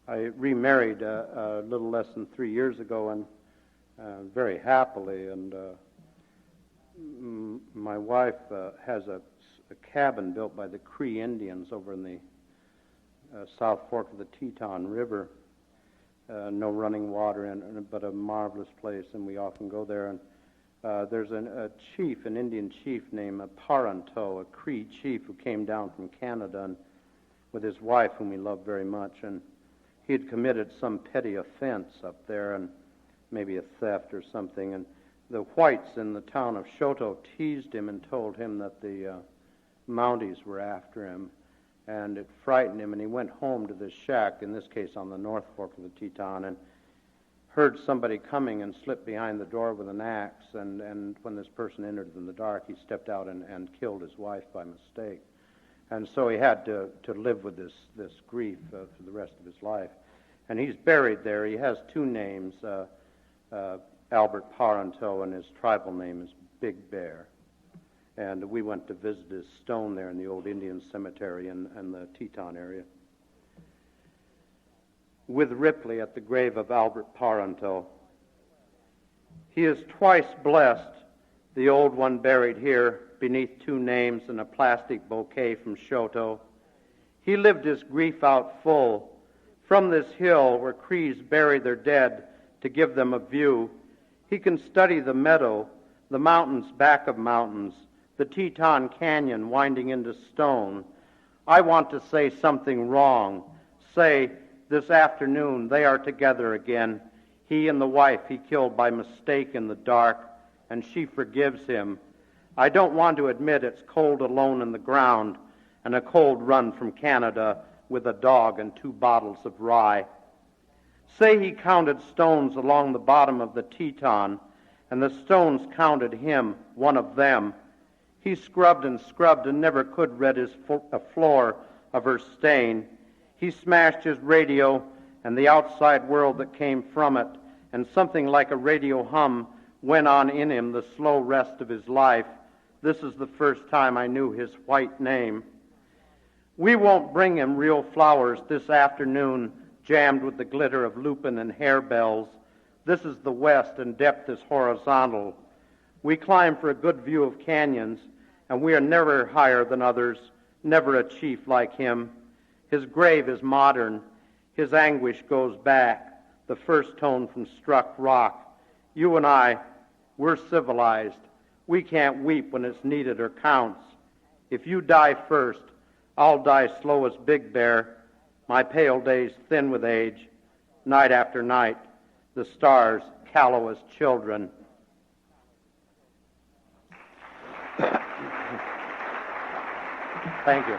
I remarried a little less than 3 years ago, and very happily. And my wife has a cabin built by the Cree Indians over in the South Fork of the Teton River. No running water in it, but a marvelous place, and we often go there. And there's a chief, an Indian chief named Parenteau, a Cree chief who came down from Canada and with his wife, whom he loved very much, and he had committed some petty offense up there, and maybe a theft or something, and the whites in the town of Shoto teased him and told him that the Mounties were after him, and it frightened him, and he went home to this shack, in this case on the North Fork of the Teton, and heard somebody coming and slipped behind the door with an axe, and when this person entered in the dark, he stepped out and killed his wife by mistake. And so he had to live with this grief for the rest of his life. And he's buried there. He has two names, Albert Parenteau, and his tribal name is Big Bear. And we went to visit his stone there in the old Indian cemetery in the Teton area. With Ripley at the grave of Albert Parenteau. He is twice blessed, the old one buried here beneath two names and a plastic bouquet from Shoto. He lived his grief out full from this hill where Crees bury their dead to give them a view. He can study the meadow, the mountains back of mountains, the Teton Canyon winding into stone. I want to say something wrong. Say, this afternoon they are together again, he and the wife he killed by mistake in the dark, and she forgives him. I don't want to admit it's cold alone in the ground and a cold run from Canada with a dog and 2 bottles of rye. Say he counted stones along the bottom of the Teton, and the stones counted him, one of them. He scrubbed and never could rid his floor of her stain. He smashed his radio and the outside world that came from it, and something like a radio hum went on in him the slow rest of his life. This is the first time I knew his white name. We won't bring him real flowers this afternoon, jammed with the glitter of lupin and harebells. This is the west, and depth is horizontal. We climb for a good view of canyons, and we are never higher than others, never a chief like him. His grave is modern. His anguish goes back, the first tone from struck rock. You and I, we're civilized. We can't weep when it's needed or counts. If you die first, I'll die slow as Big Bear, my pale days thin with age, night after night, the stars callow as children. Thank you.